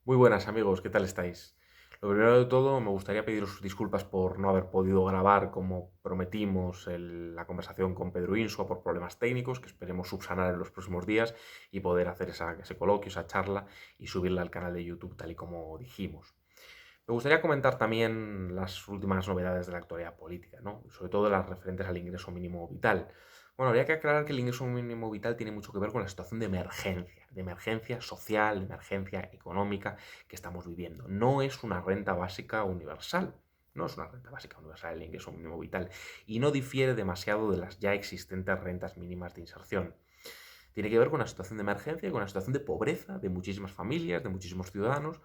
Muy buenas amigos, ¿qué tal estáis? Lo primero de todo, me gustaría pediros disculpas por no haber podido grabar como prometimos la conversación con Pedro Insua por problemas técnicos, que esperemos subsanar en los próximos días y poder hacer ese coloquio, esa charla y subirla al canal de YouTube tal y como dijimos. Me gustaría comentar también las últimas novedades de la actualidad política, ¿no? Sobre todo las referentes al ingreso mínimo vital. Bueno, habría que aclarar que el ingreso mínimo vital tiene mucho que ver con la situación de emergencia social, de emergencia económica que estamos viviendo. No es una renta básica universal. No es una renta básica universal el ingreso mínimo vital y no difiere demasiado de las ya existentes rentas mínimas de inserción. Tiene que ver con la situación de emergencia y con la situación de pobreza de muchísimas familias, de muchísimos ciudadanos,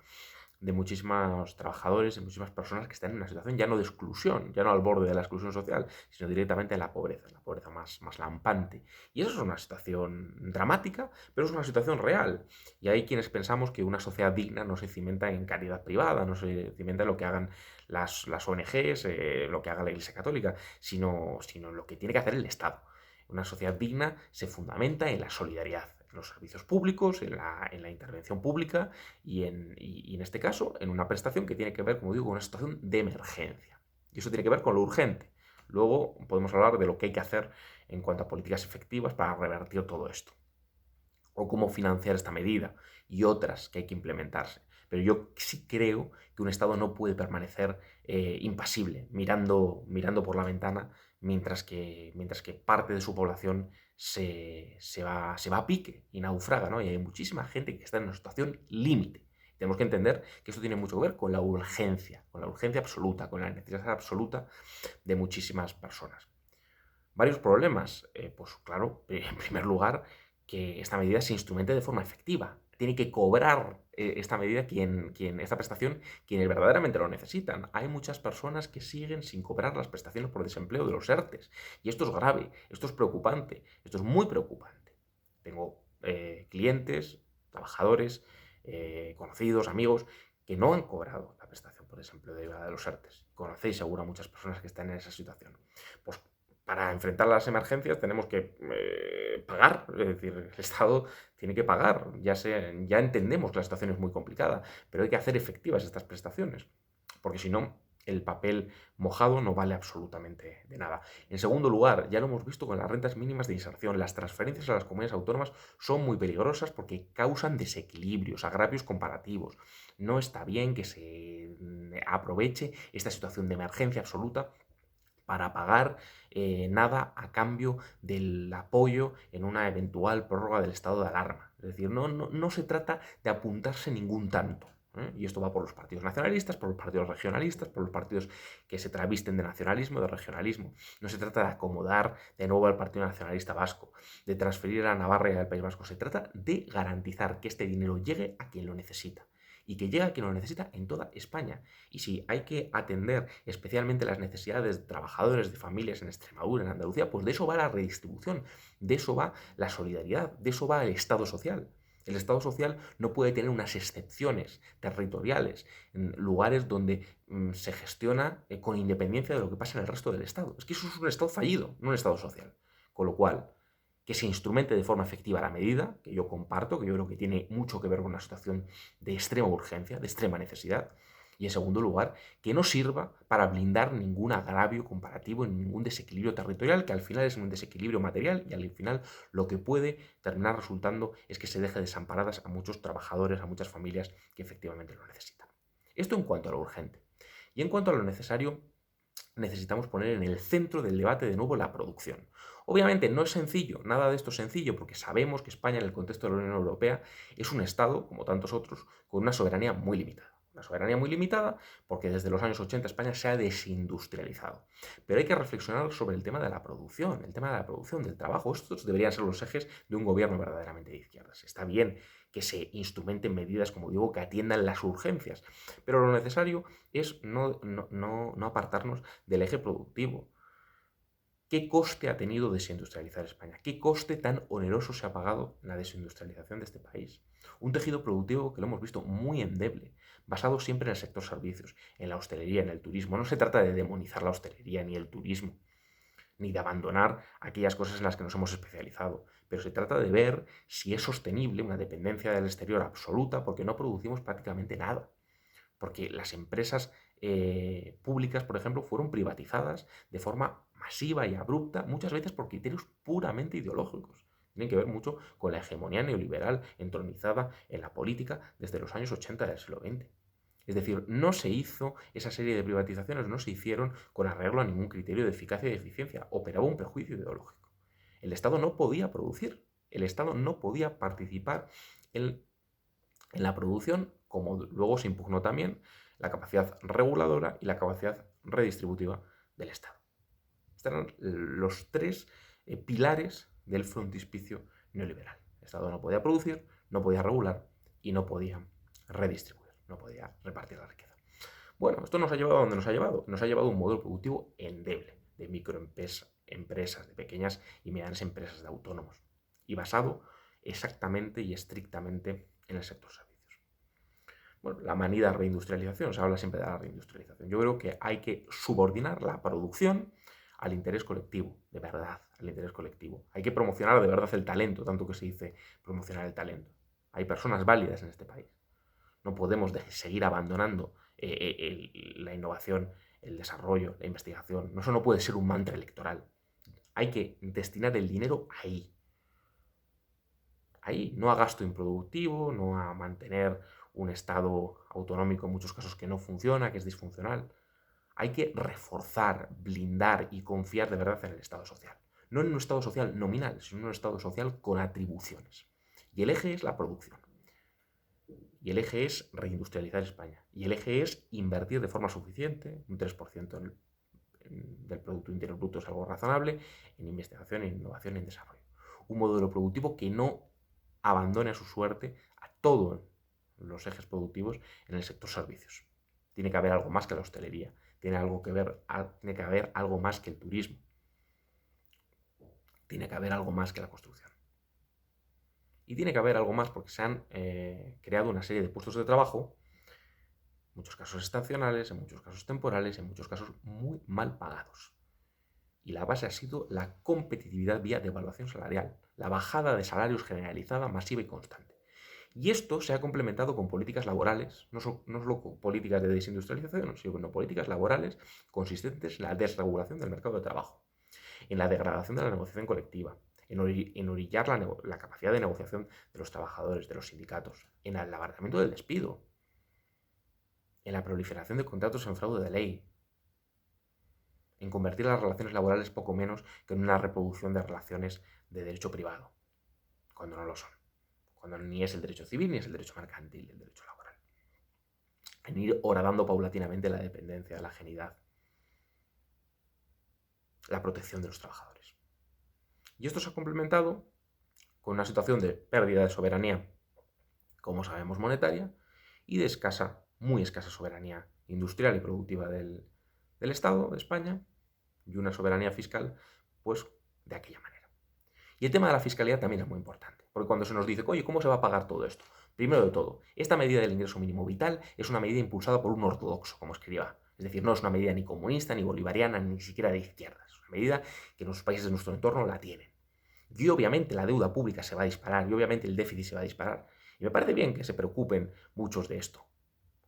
de muchísimos trabajadores, de muchísimas personas que están en una situación ya no de exclusión, ya no al borde de la exclusión social, sino directamente en la pobreza más lampante. Y eso es una situación dramática, pero es una situación real. Y hay quienes pensamos que una sociedad digna no se cimenta en caridad privada, no se cimenta en lo que hagan las ONGs, lo que haga la Iglesia Católica, sino en lo que tiene que hacer el Estado. Una sociedad digna se fundamenta en la solidaridad, en los servicios públicos, en la intervención pública y en este caso en una prestación que tiene que ver, como digo, con una situación de emergencia. Y eso tiene que ver con lo urgente. Luego podemos hablar de lo que hay que hacer en cuanto a políticas efectivas para revertir todo esto o cómo financiar esta medida y otras que hay que implementarse. Pero yo sí creo que un Estado no puede permanecer impasible, mirando por la ventana, mientras que parte de su población se va a pique y naufraga, ¿no? Y hay muchísima gente que está en una situación límite. Tenemos que entender que esto tiene mucho que ver con la urgencia absoluta, con la necesidad absoluta de muchísimas personas. Varios problemas. Pues claro, en primer lugar, que esta medida se instrumente de forma efectiva. Tiene que cobrar esta medida esta prestación, quienes verdaderamente lo necesitan. Hay muchas personas que siguen sin cobrar las prestaciones por desempleo de los ERTES. Y esto es grave, esto es preocupante, esto es muy preocupante. Tengo clientes, trabajadores, conocidos, amigos, que no han cobrado la prestación por desempleo derivada de los ERTES. Conocéis seguro a muchas personas que están en esa situación. Pues para enfrentar las emergencias tenemos que pagar, es decir, el Estado tiene que pagar. Ya entendemos que la situación es muy complicada, pero hay que hacer efectivas estas prestaciones, porque si no, el papel mojado no vale absolutamente de nada. En segundo lugar, ya lo hemos visto con las rentas mínimas de inserción, las transferencias a las comunidades autónomas son muy peligrosas porque causan desequilibrios, agravios comparativos. No está bien que se aproveche esta situación de emergencia absoluta para pagar nada a cambio del apoyo en una eventual prórroga del estado de alarma. Es decir, no se trata de apuntarse ningún tanto. Y esto va por los partidos nacionalistas, por los partidos regionalistas, por los partidos que se travisten de nacionalismo, de regionalismo. No se trata de acomodar de nuevo al Partido Nacionalista Vasco, de transferir a Navarra y al País Vasco. Se trata de garantizar que este dinero llegue a quien lo necesita y que llegue a quien lo necesita en toda España. Y si hay que atender especialmente las necesidades de trabajadores, de familias en Extremadura, en Andalucía, pues de eso va la redistribución, de eso va la solidaridad, de eso va el Estado social. El Estado social no puede tener unas excepciones territoriales en lugares donde se gestiona con independencia de lo que pasa en el resto del Estado. Es que eso es un Estado fallido, no un Estado social. Con lo cual, que se instrumente de forma efectiva la medida, que yo comparto, que yo creo que tiene mucho que ver con una situación de extrema urgencia, de extrema necesidad, y en segundo lugar, que no sirva para blindar ningún agravio comparativo ni ningún desequilibrio territorial, que al final es un desequilibrio material y al final lo que puede terminar resultando es que se deje desamparadas a muchos trabajadores, a muchas familias que efectivamente lo necesitan. Esto en cuanto a lo urgente. Y en cuanto a lo necesario, necesitamos poner en el centro del debate de nuevo la producción. Obviamente no es sencillo, nada de esto es sencillo, porque sabemos que España en el contexto de la Unión Europea es un Estado, como tantos otros, con una soberanía muy limitada. Una soberanía muy limitada porque desde los años 80 España se ha desindustrializado. Pero hay que reflexionar sobre el tema de la producción, el tema de la producción, del trabajo. Estos deberían ser los ejes de un gobierno verdaderamente de izquierdas. Está bien que se instrumenten medidas, como digo, que atiendan las urgencias, pero lo necesario es no apartarnos del eje productivo. ¿Qué coste ha tenido desindustrializar España? ¿Qué coste tan oneroso se ha pagado en la desindustrialización de este país? Un tejido productivo que lo hemos visto muy endeble, basado siempre en el sector servicios, en la hostelería, en el turismo. No se trata de demonizar la hostelería ni el turismo, ni de abandonar aquellas cosas en las que nos hemos especializado, pero se trata de ver si es sostenible una dependencia del exterior absoluta, porque no producimos prácticamente nada. Porque las empresas públicas, por ejemplo, fueron privatizadas de forma masiva y abrupta, muchas veces por criterios puramente ideológicos. Tienen que ver mucho con la hegemonía neoliberal entronizada en la política desde los años 80 del siglo XX. Es decir, no se hizo esa serie de privatizaciones, no se hicieron con arreglo a ningún criterio de eficacia y de eficiencia. Operaba un prejuicio ideológico. El Estado no podía producir, el Estado no podía participar en la producción, como luego se impugnó también la capacidad reguladora y la capacidad redistributiva del Estado. Estos eran los tres pilares del frontispicio neoliberal. El Estado no podía producir, no podía regular y no podía redistribuir, no podía repartir la riqueza. Bueno, esto nos ha llevado a donde nos ha llevado. Nos ha llevado a un modelo productivo endeble, de microempresas, de pequeñas y medianas empresas, de autónomos, y basado exactamente y estrictamente en el sector servicios. Bueno, la manida reindustrialización, se habla siempre de la reindustrialización. Yo creo que hay que subordinar la producción al interés colectivo, de verdad, al interés colectivo. Hay que promocionar de verdad el talento, tanto que se dice promocionar el talento. Hay personas válidas en este país. No podemos seguir abandonando la innovación, el desarrollo, la investigación. Eso no puede ser un mantra electoral. Hay que destinar el dinero ahí. Ahí, no a gasto improductivo, no a mantener un Estado autonómico en muchos casos que no funciona, que es disfuncional. Hay que reforzar, blindar y confiar de verdad en el Estado social. No en un Estado social nominal, sino en un Estado social con atribuciones. Y el eje es la producción. Y el eje es reindustrializar España. Y el eje es invertir de forma suficiente, un 3% del Producto Interior Bruto es algo razonable, en investigación, en innovación y en desarrollo. Un modelo productivo que no abandone a su suerte a todos los ejes productivos en el sector servicios. Tiene que haber algo más que la hostelería, tiene que haber algo más que el turismo, tiene que haber algo más que la construcción. Y tiene que haber algo más porque se han creado una serie de puestos de trabajo, en muchos casos estacionales, en muchos casos temporales, en muchos casos muy mal pagados. Y la base ha sido la competitividad vía devaluación salarial, la bajada de salarios generalizada, masiva y constante. Y esto se ha complementado con políticas laborales, no solo políticas de desindustrialización, sino políticas laborales consistentes en la desregulación del mercado de trabajo, en la degradación de la negociación colectiva, en orillar la capacidad de negociación de los trabajadores, de los sindicatos, en el abaratamiento del despido, en la proliferación de contratos en fraude de ley, en convertir las relaciones laborales poco menos que en una reproducción de relaciones de derecho privado, cuando no lo son, cuando ni es el derecho civil ni es el derecho mercantil, el derecho laboral. En ir horadando paulatinamente la dependencia, la ajenidad, la protección de los trabajadores. Y esto se ha complementado con una situación de pérdida de soberanía, como sabemos, monetaria, y de muy escasa soberanía industrial y productiva del Estado de España, y una soberanía fiscal, pues de aquella manera. Y el tema de la fiscalidad también es muy importante, porque cuando se nos dice, oye, ¿cómo se va a pagar todo esto? Primero de todo, esta medida del ingreso mínimo vital es una medida impulsada por un ortodoxo, como escriba. Es decir, no es una medida ni comunista, ni bolivariana, ni siquiera de izquierdas. Es una medida que en los países de nuestro entorno la tienen. Y obviamente la deuda pública se va a disparar, y obviamente el déficit se va a disparar. Y me parece bien que se preocupen muchos de esto.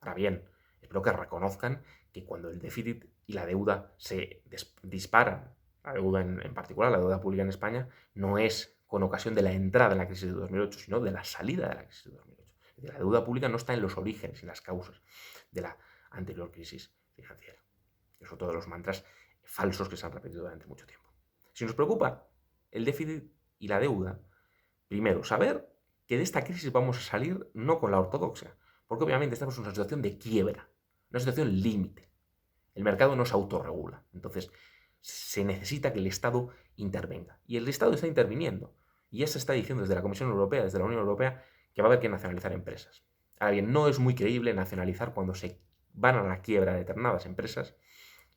Ahora bien, espero que reconozcan que cuando el déficit y la deuda se disparan, la deuda en particular, la deuda pública en España, no es con ocasión de la entrada en la crisis de 2008, sino de la salida de la crisis de 2008. Es decir, la deuda pública no está en los orígenes y las causas de la anterior crisis financiera. Es otro de los mantras falsos que se han repetido durante mucho tiempo. Si nos preocupa el déficit y la deuda, primero, saber que de esta crisis vamos a salir no con la ortodoxia, porque obviamente estamos en una situación de quiebra, una situación límite. El mercado no se autorregula, entonces se necesita que el Estado intervenga. Y el Estado está interviniendo. Y ya se está diciendo desde la Comisión Europea, desde la Unión Europea, que va a haber que nacionalizar empresas. Ahora bien, no es muy creíble nacionalizar cuando se van a la quiebra determinadas empresas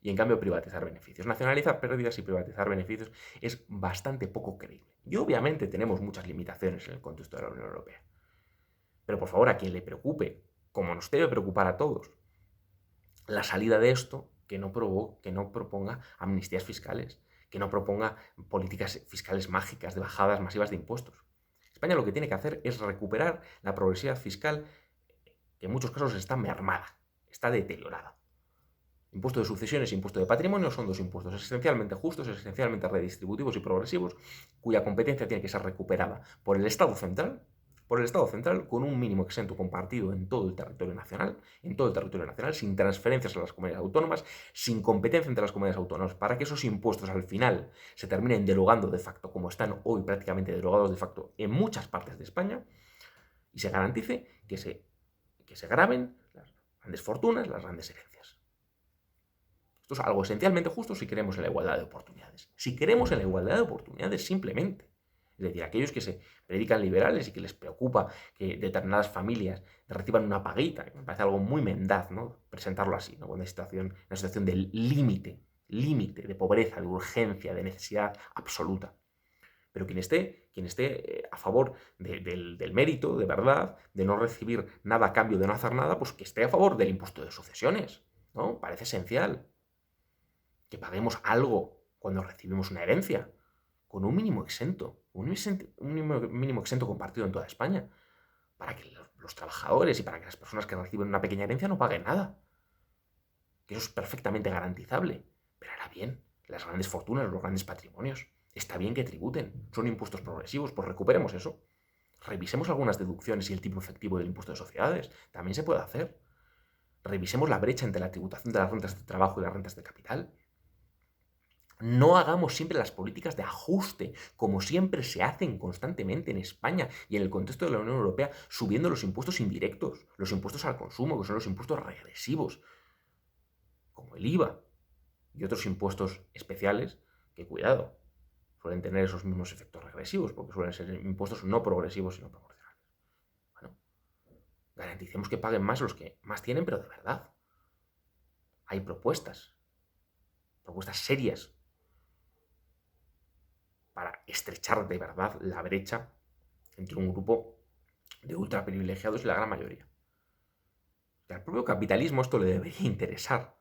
y en cambio privatizar beneficios. Nacionalizar pérdidas y privatizar beneficios es bastante poco creíble. Y obviamente tenemos muchas limitaciones en el contexto de la Unión Europea. Pero por favor, a quien le preocupe, como nos debe preocupar a todos, la salida de esto, que no proponga amnistías fiscales, que no proponga políticas fiscales mágicas de bajadas masivas de impuestos. España lo que tiene que hacer es recuperar la progresividad fiscal, que en muchos casos está mermada, está deteriorada. Impuesto de sucesiones e impuesto de patrimonio son dos impuestos esencialmente justos, esencialmente redistributivos y progresivos, cuya competencia tiene que ser recuperada por el Estado central, con un mínimo exento compartido en todo el territorio nacional, sin transferencias a las comunidades autónomas, sin competencia entre las comunidades autónomas, para que esos impuestos al final se terminen derogando de facto, como están hoy prácticamente derogados de facto en muchas partes de España, y se garantice que se graven las grandes fortunas, las grandes herencias. Esto es algo esencialmente justo si queremos en la igualdad de oportunidades. Si queremos en la igualdad de oportunidades simplemente. Es decir, aquellos que se predican liberales y que les preocupa que determinadas familias reciban una paguita, que me parece algo muy mendaz, ¿no? Presentarlo así, ¿no? Una situación de límite de pobreza, de urgencia, de necesidad absoluta. Pero quien esté a favor del mérito, de verdad, de no recibir nada a cambio de no hacer nada, pues que esté a favor del impuesto de sucesiones, ¿no? Parece esencial que paguemos algo cuando recibimos una herencia, con un mínimo exento, mínimo exento compartido en toda España, para que los trabajadores y para que las personas que reciben una pequeña herencia no paguen nada. Que eso es perfectamente garantizable. Pero ahora bien, las grandes fortunas, los grandes patrimonios, está bien que tributen, son impuestos progresivos, pues recuperemos eso. Revisemos algunas deducciones y el tipo efectivo del impuesto de sociedades, también se puede hacer. Revisemos la brecha entre la tributación de las rentas de trabajo y las rentas de capital. No hagamos siempre las políticas de ajuste, como siempre se hacen constantemente en España y en el contexto de la Unión Europea, subiendo los impuestos indirectos, los impuestos al consumo, que son los impuestos regresivos, como el IVA y otros impuestos especiales que, cuidado, suelen tener esos mismos efectos regresivos, porque suelen ser impuestos no progresivos, sino proporcionales. Bueno, garanticemos que paguen más los que más tienen, pero de verdad. Hay propuestas serias, para estrechar de verdad la brecha entre un grupo de ultraprivilegiados y la gran mayoría. Al propio capitalismo esto le debería interesar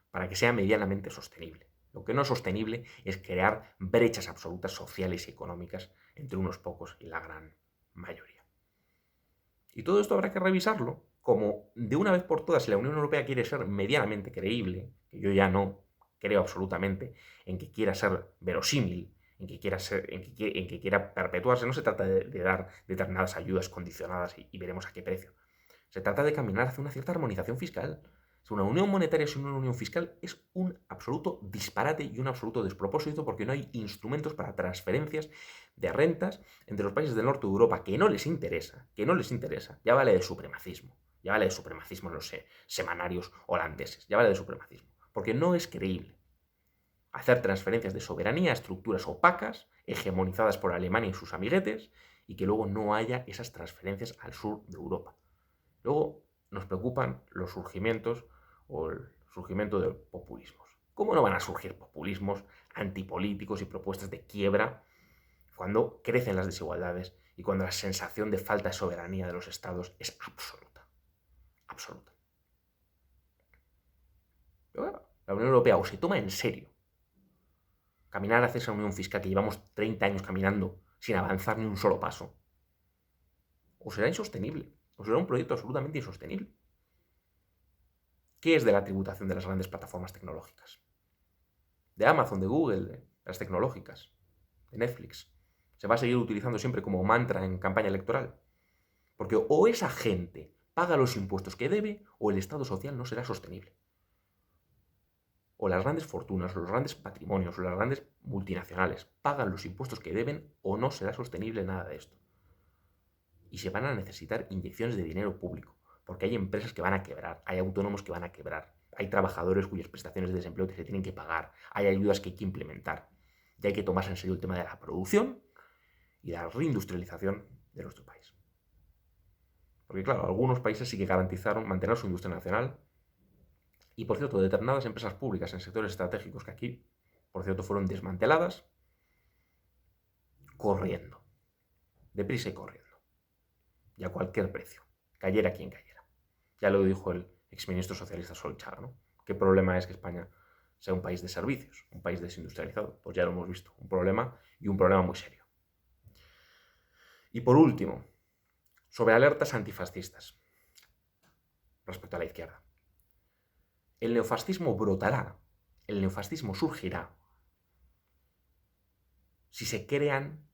para que sea medianamente sostenible. Lo que no es sostenible es crear brechas absolutas sociales y económicas entre unos pocos y la gran mayoría. Y todo esto habrá que revisarlo, como de una vez por todas, si la Unión Europea quiere ser medianamente creíble, que yo ya no creo absolutamente en que quiera ser verosímil, en que quiera perpetuarse. No se trata de dar determinadas ayudas condicionadas y veremos a qué precio. Se trata de caminar hacia una cierta armonización fiscal. Una unión monetaria sin una unión fiscal es un absoluto disparate y un absoluto despropósito, porque no hay instrumentos para transferencias de rentas entre los países del norte de Europa que no les interesa. Ya vale de supremacismo. Ya vale de supremacismo en los semanarios holandeses. Ya vale de supremacismo. Porque no es creíble hacer transferencias de soberanía a estructuras opacas, hegemonizadas por Alemania y sus amiguetes, y que luego no haya esas transferencias al sur de Europa. Luego nos preocupan los surgimientos o el surgimiento de populismos. ¿Cómo no van a surgir populismos antipolíticos y propuestas de quiebra cuando crecen las desigualdades y cuando la sensación de falta de soberanía de los estados es absoluta? Absoluta. Pero la Unión Europea o se toma en serio caminar hacia esa unión fiscal que llevamos 30 años caminando sin avanzar ni un solo paso, o será insostenible, o será un proyecto absolutamente insostenible. ¿Qué es de la tributación de las grandes plataformas tecnológicas? De Amazon, de Google, de las tecnológicas, de Netflix. Se va a seguir utilizando siempre como mantra en campaña electoral. Porque o esa gente paga los impuestos que debe, o el Estado social no será sostenible. O las grandes fortunas, o los grandes patrimonios, o las grandes multinacionales pagan los impuestos que deben, o no será sostenible nada de esto. Y se van a necesitar inyecciones de dinero público, porque hay empresas que van a quebrar, hay autónomos que van a quebrar, hay trabajadores cuyas prestaciones de desempleo que se tienen que pagar, hay ayudas que hay que implementar. Y hay que tomarse en serio el tema de la producción y la reindustrialización de nuestro país. Porque claro, algunos países sí que garantizaron mantener su industria nacional. Y por cierto, determinadas empresas públicas en sectores estratégicos que aquí, por cierto, fueron desmanteladas corriendo. Deprisa y corriendo. Y a cualquier precio. Cayera quien cayera. Ya lo dijo el exministro socialista Solchaga, ¿no? ¿Qué problema es que España sea un país de servicios, un país desindustrializado. Pues ya lo hemos visto, un problema y un problema muy serio. Y por último, sobre alertas antifascistas respecto a la izquierda. El neofascismo brotará, el neofascismo surgirá si se crean,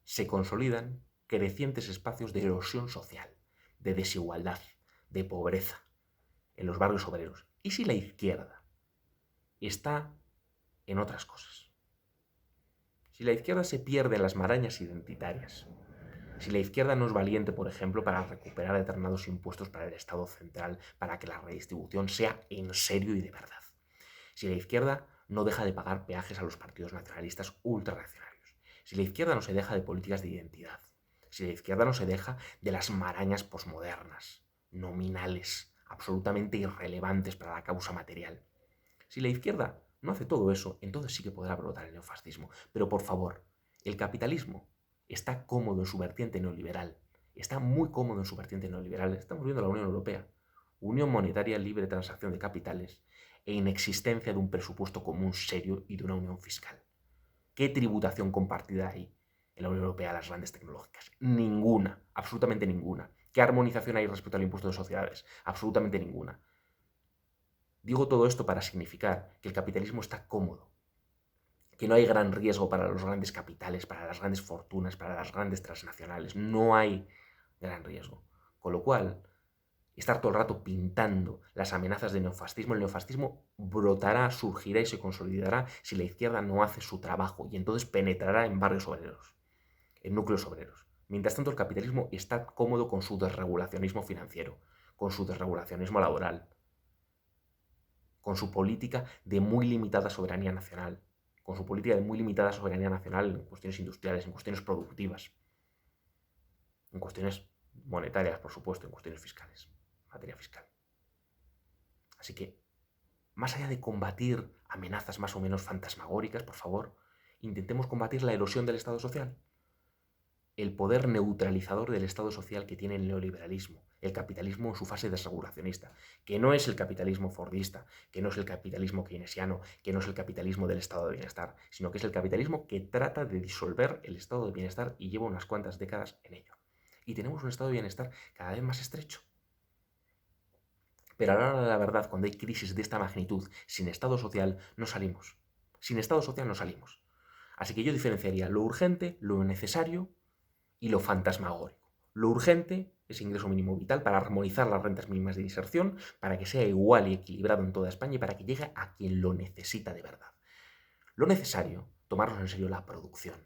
se consolidan crecientes espacios de erosión social, de desigualdad, de pobreza en los barrios obreros. Y si la izquierda está en otras cosas. Si la izquierda se pierde en las marañas identitarias, si la izquierda no es valiente, por ejemplo, para recuperar determinados impuestos para el Estado central, para que la redistribución sea en serio y de verdad. Si la izquierda no deja de pagar peajes a los partidos nacionalistas ultrarreaccionarios. Si la izquierda no se deja de políticas de identidad. Si la izquierda no se deja de las marañas posmodernas, nominales, absolutamente irrelevantes para la causa material. Si la izquierda no hace todo eso, entonces sí que podrá brotar el neofascismo. Pero por favor, el capitalismo está cómodo en su vertiente neoliberal. Está muy cómodo en su vertiente neoliberal. Estamos viendo la Unión Europea. Unión monetaria, libre transacción de capitales e inexistencia de un presupuesto común serio y de una unión fiscal. ¿Qué tributación compartida hay en la Unión Europea a las grandes tecnológicas? Ninguna, absolutamente ninguna. ¿Qué armonización hay respecto al impuesto de sociedades? Absolutamente ninguna. Digo todo esto para significar que el capitalismo está cómodo, que no hay gran riesgo para los grandes capitales, para las grandes fortunas, para las grandes transnacionales. No hay gran riesgo. Con lo cual, estar todo el rato pintando las amenazas del neofascismo, el neofascismo brotará, surgirá y se consolidará si la izquierda no hace su trabajo y entonces penetrará en barrios obreros, en núcleos obreros. Mientras tanto, el capitalismo está cómodo con su desregulacionismo financiero, con su desregulacionismo laboral, con su política de muy limitada soberanía nacional, con su política de muy limitada soberanía nacional en cuestiones industriales, en cuestiones productivas, en cuestiones monetarias, por supuesto, en cuestiones fiscales, materia fiscal. Así que, más allá de combatir amenazas más o menos fantasmagóricas, por favor, intentemos combatir la erosión del Estado social, el poder neutralizador del Estado social que tiene el neoliberalismo, el capitalismo en su fase desregulacionista, que no es el capitalismo fordista, que no es el capitalismo keynesiano, que no es el capitalismo del estado de bienestar, sino que es el capitalismo que trata de disolver el estado de bienestar y lleva unas cuantas décadas en ello. Y tenemos un estado de bienestar cada vez más estrecho. Pero a la hora de la verdad, cuando hay crisis de esta magnitud, sin Estado social no salimos. Sin Estado social no salimos. Así que yo diferenciaría lo urgente, lo necesario y lo fantasmagórico. Lo urgente es ingreso mínimo vital para armonizar las rentas mínimas de inserción, para que sea igual y equilibrado en toda España y para que llegue a quien lo necesita de verdad. Lo necesario, tomarnos en serio la producción,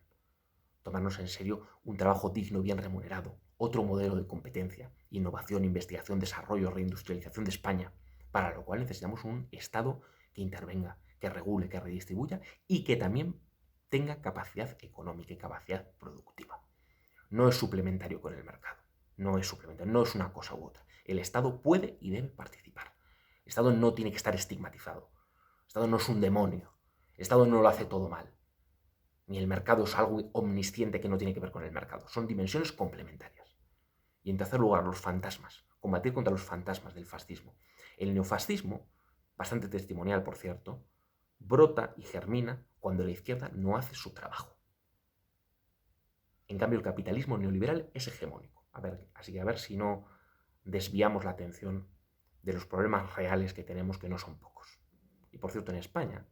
tomarnos en serio un trabajo digno, bien remunerado, otro modelo de competencia, innovación, investigación, desarrollo, reindustrialización de España, para lo cual necesitamos un Estado que intervenga, que regule, que redistribuya y que también tenga capacidad económica y capacidad productiva. No es suplementario con el mercado, no es suplementario, no es una cosa u otra. El Estado puede y debe participar. El Estado no tiene que estar estigmatizado. El Estado no es un demonio. El Estado no lo hace todo mal. Ni el mercado es algo omnisciente que no tiene que ver con el mercado. Son dimensiones complementarias. Y en tercer lugar, los fantasmas. Combatir contra los fantasmas del fascismo. El neofascismo, bastante testimonial por cierto, brota y germina cuando la izquierda no hace su trabajo. En cambio, el capitalismo neoliberal es hegemónico. Así que a ver si no desviamos la atención de los problemas reales que tenemos, que no son pocos. Y por cierto, en España,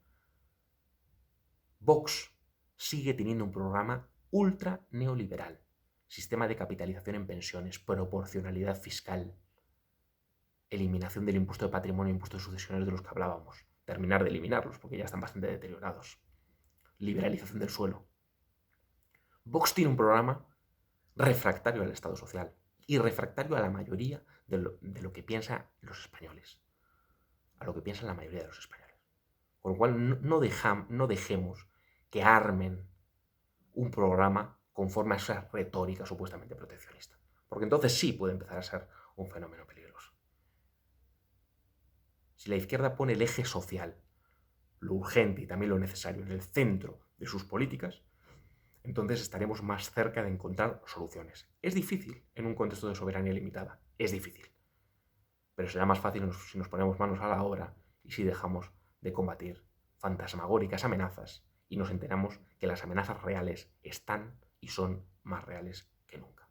Vox sigue teniendo un programa ultra neoliberal. Sistema de capitalización en pensiones, proporcionalidad fiscal, eliminación del impuesto de patrimonio, impuestos de sucesiones de los que hablábamos, terminar de eliminarlos porque ya están bastante deteriorados, liberalización del suelo. Vox tiene un programa refractario al Estado social y refractario a la mayoría de lo que piensan los españoles, a lo que piensa la mayoría de los españoles. Con lo cual no dejemos que armen un programa conforme a esa retórica supuestamente proteccionista, porque entonces sí puede empezar a ser un fenómeno peligroso. Si la izquierda pone el eje social, lo urgente y también lo necesario en el centro de sus políticas, entonces estaremos más cerca de encontrar soluciones. Es difícil en un contexto de soberanía limitada, es difícil, pero será más fácil si nos ponemos manos a la obra y si dejamos de combatir fantasmagóricas amenazas y nos enteramos que las amenazas reales están y son más reales que nunca.